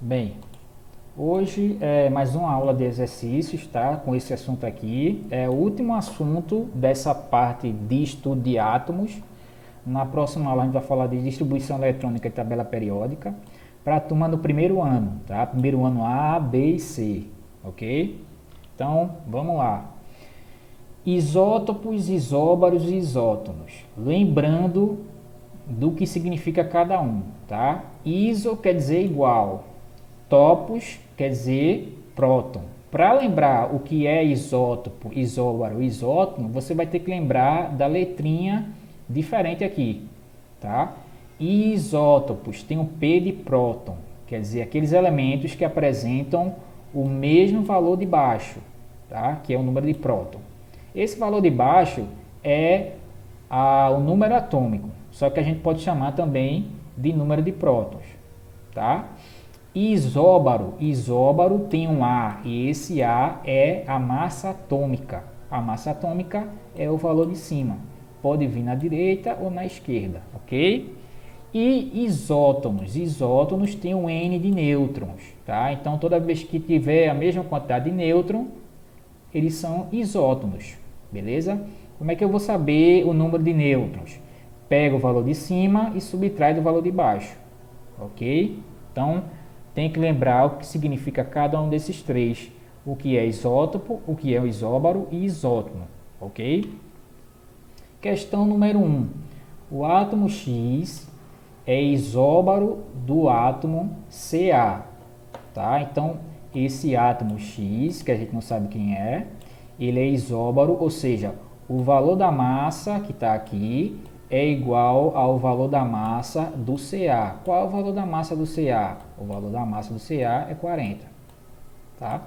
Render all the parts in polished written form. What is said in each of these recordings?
Bem, hoje é mais uma aula de exercícios, tá? Com esse assunto aqui. É o último assunto dessa parte de estudo de átomos. Na próxima aula a gente vai falar de distribuição eletrônica e tabela periódica para a turma do primeiro ano, tá? Primeiro ano A, B e C, ok? Então, vamos lá. Isótopos, isóbaros e isótonos. Lembrando do que significa cada um, tá? Iso quer dizer igual. Topos quer dizer próton. Para lembrar o que é isótopo, isóbaro e isótono, você vai ter que lembrar da letrinha diferente aqui, tá? Isótopos tem o P de próton, quer dizer, aqueles elementos que apresentam o mesmo valor de baixo, tá? Que é o número de próton. Esse valor de baixo é o número atômico, só que a gente pode chamar também de número de prótons, tá? Isóbaro, isóbaro tem um A e esse A é a massa atômica. A massa atômica é o valor de cima, pode vir na direita ou na esquerda, ok? E isótonos, isótonos tem um N de nêutrons, tá? Então toda vez que tiver a mesma quantidade de nêutron, eles são isótonos, beleza? Como é que eu vou saber o número de nêutrons? Pega o valor de cima e subtrai do valor de baixo, ok? Então, tem que lembrar o que significa cada um desses três. O que é isótopo, o que é o isóbaro e isótono, ok? Questão número 1. O átomo X é isóbaro do átomo Ca, tá? Então, esse átomo X, que a gente não sabe quem é, ele é isóbaro, ou seja, o valor da massa que está aqui é igual ao valor da massa do Ca. Qual é o valor da massa do Ca? O valor da massa do Ca é 40, tá?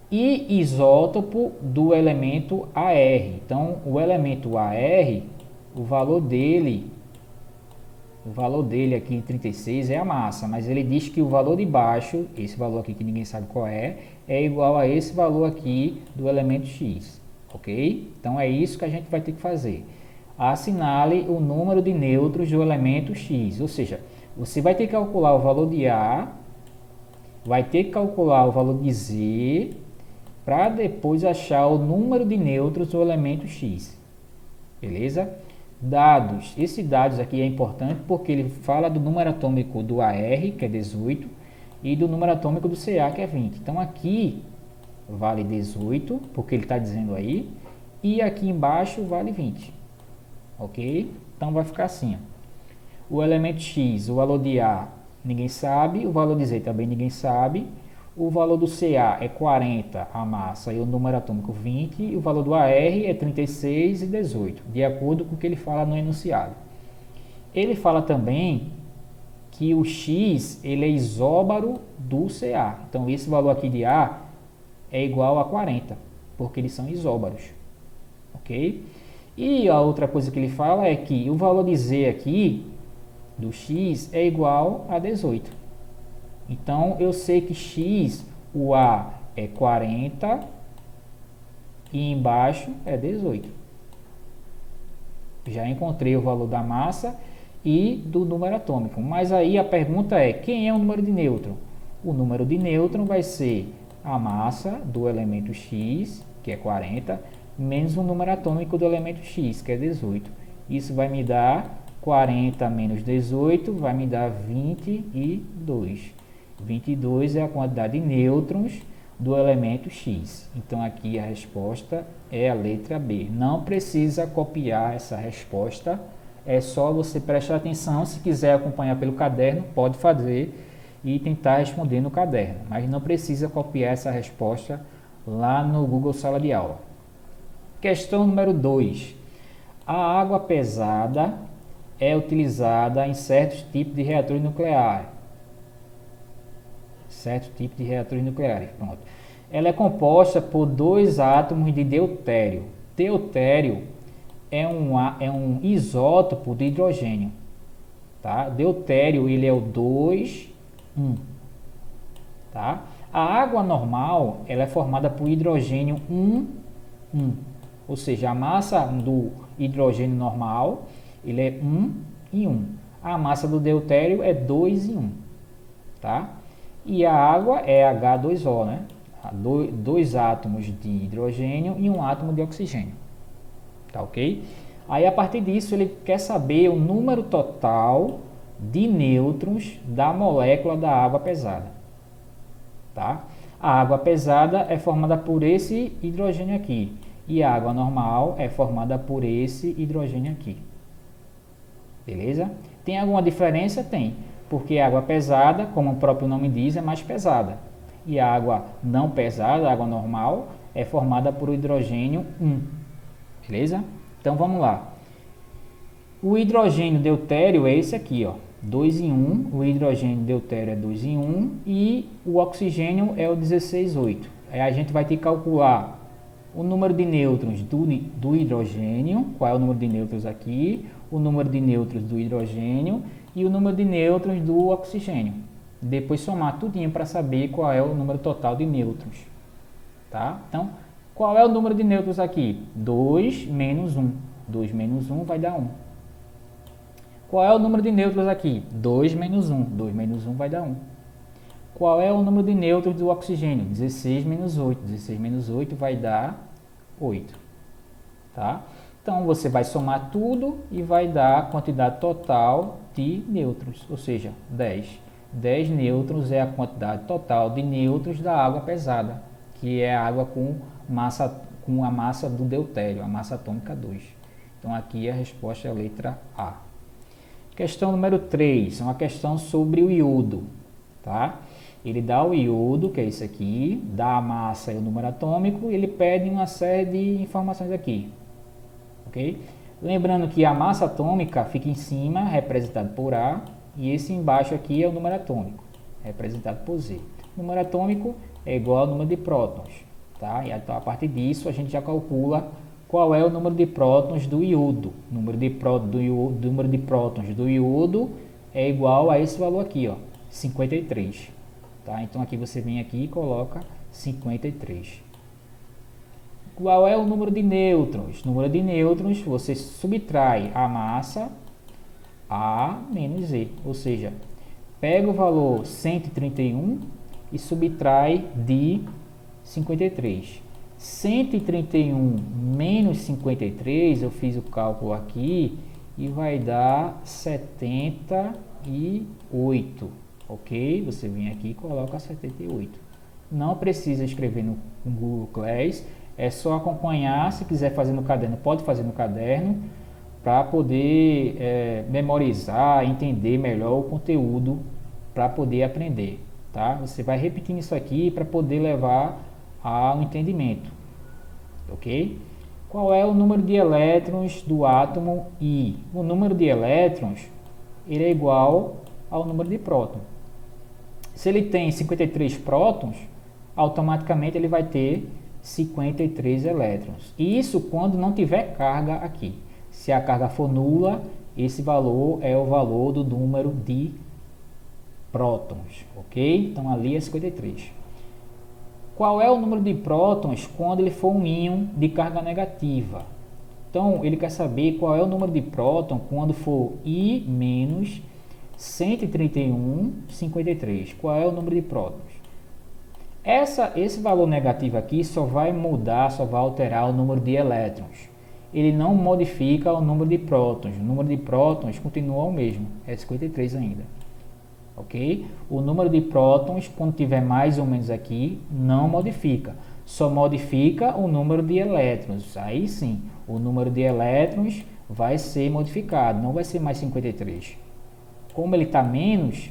E isótopo do elemento Ar. Então, o elemento Ar, o valor dele aqui em 36 é a massa, mas ele diz que o valor de baixo, esse valor aqui que ninguém sabe qual é igual a esse valor aqui do elemento X, ok? Então, é isso que a gente vai ter que fazer. Assinale o número de nêutrons do elemento X, ou seja, você vai ter que calcular o valor de A, vai ter que calcular o valor de Z, para depois achar o número de nêutrons do elemento X, beleza? Dados, esse dados aqui é importante porque ele fala do número atômico do Ar, que é 18, e do número atômico do Ca, que é 20. Então aqui vale 18, porque ele está dizendo aí, e aqui embaixo vale 20. Ok? Então vai ficar assim. Ó. O elemento X, o valor de A, ninguém sabe. O valor de Z também ninguém sabe. O valor do Ca é 40, a massa, e o número atômico 20. E o valor do Ar é 36 e 18, de acordo com o que ele fala no enunciado. Ele fala também que o X ele é isóbaro do Ca. Então esse valor aqui de A é igual a 40, porque eles são isóbaros. Ok? E a outra coisa que ele fala é que o valor de Z aqui, do X, é igual a 18. Então, eu sei que X, o A é 40 e embaixo é 18. Já encontrei o valor da massa e do número atômico. Mas aí a pergunta é, quem é o número de nêutron? O número de nêutron vai ser a massa do elemento X, que é 40, menos o número atômico do elemento X, que é 18. Isso vai me dar 40 menos 18, vai me dar 22. 22 é a quantidade de nêutrons do elemento X. Então, aqui a resposta é a letra B. Não precisa copiar essa resposta, é só você prestar atenção. Se quiser acompanhar pelo caderno, pode fazer e tentar responder no caderno. Mas não precisa copiar essa resposta lá no Google Sala de Aula. Questão número 2. A água pesada é utilizada em certos tipos de reatores nucleares. Pronto. Ela é composta por dois átomos de deutério. Deutério é um isótopo de hidrogênio. Tá? Deutério ele é o 2, 1. Tá? A água normal ela é formada por hidrogênio 1, 1. Ou seja, a massa do hidrogênio normal ele é 1 e 1. A massa do deutério é 2 e 1. Tá? E a água é H2O, né? Dois átomos de hidrogênio e um átomo de oxigênio. Tá ok? Aí a partir disso ele quer saber o número total de nêutrons da molécula da água pesada. Tá? A água pesada é formada por esse hidrogênio aqui. E a água normal é formada por esse hidrogênio aqui. Beleza? Tem alguma diferença? Tem. Porque a água pesada, como o próprio nome diz, é mais pesada. E a água não pesada, a água normal, é formada por hidrogênio 1. Beleza? Então vamos lá. O hidrogênio deutério é esse aqui, ó. 2 em 1. O hidrogênio deutério é 2 em 1. E o oxigênio é o 16,8. Aí a gente vai ter que calcular o número de nêutrons do hidrogênio. Qual é o número de nêutrons aqui? O número de nêutrons do hidrogênio e o número de nêutrons do oxigênio. Depois somar tudinho para saber qual é o número total de nêutrons. Tá? Então, qual é o número de nêutrons aqui? 2 menos 1. 2 menos 1 vai dar 1. Qual é o número de nêutrons aqui? 2 menos 1. 2 menos 1 vai dar 1. Qual é o número de nêutrons do oxigênio? 16 menos 8. 16 menos 8 vai dar 8. Tá? Então, você vai somar tudo e vai dar a quantidade total de nêutrons, ou seja, 10. 10 nêutrons é a quantidade total de nêutrons da água pesada, que é a água com a massa do deutério, a massa atômica 2. Então, aqui a resposta é a letra A. Questão número 3, é uma questão sobre o iodo. Tá? Ele dá o iodo, que é isso aqui, dá a massa e o número atômico, e ele pede uma série de informações aqui. Okay? Lembrando que a massa atômica fica em cima, representado por A, e esse embaixo aqui é o número atômico, representado por Z. O número atômico é igual ao número de prótons. Tá? E então, a partir disso, a gente já calcula qual é o número de prótons do iodo. O número de prótons do iodo é igual a esse valor aqui, ó, 53. Tá? Então, aqui você vem aqui e coloca 53. Qual é o número de nêutrons? O número de nêutrons, você subtrai a massa A menos Z. Ou seja, pega o valor 131 e subtrai de 53. 131 menos 53, eu fiz o cálculo aqui, e vai dar 78. Ok? Você vem aqui e coloca 78. Não precisa escrever no Google Class. É só acompanhar, se quiser fazer no caderno, pode fazer no caderno, para poder memorizar, entender melhor o conteúdo, para poder aprender. Tá? Você vai repetindo isso aqui para poder levar ao entendimento. Ok? Qual é o número de elétrons do átomo I? O número de elétrons ele é igual ao número de prótons. Se ele tem 53 prótons, automaticamente ele vai ter 53 elétrons. Isso quando não tiver carga aqui. Se a carga for nula, esse valor é o valor do número de prótons, ok? Então ali é 53. Qual é o número de prótons quando ele for um íon de carga negativa? Então ele quer saber qual é o número de próton quando for I menos 131,53. Qual é o número de prótons? Esse valor negativo aqui só vai mudar, só vai alterar o número de elétrons. Ele não modifica o número de prótons. O número de prótons continua o mesmo, é 53 ainda. Ok? O número de prótons, quando tiver mais ou menos aqui, não modifica. Só modifica o número de elétrons. Aí sim, o número de elétrons vai ser modificado, não vai ser mais 53. Como ele está menos,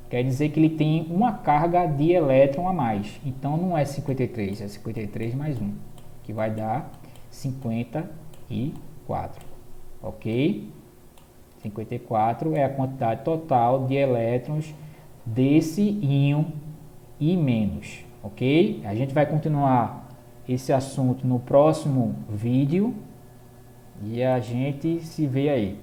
quer dizer que ele tem uma carga de elétron a mais. Então não é 53, é 53 mais 1, que vai dar 54. Ok? 54 é a quantidade total de elétrons desse íon I-. Ok? A gente vai continuar esse assunto no próximo vídeo e a gente se vê aí.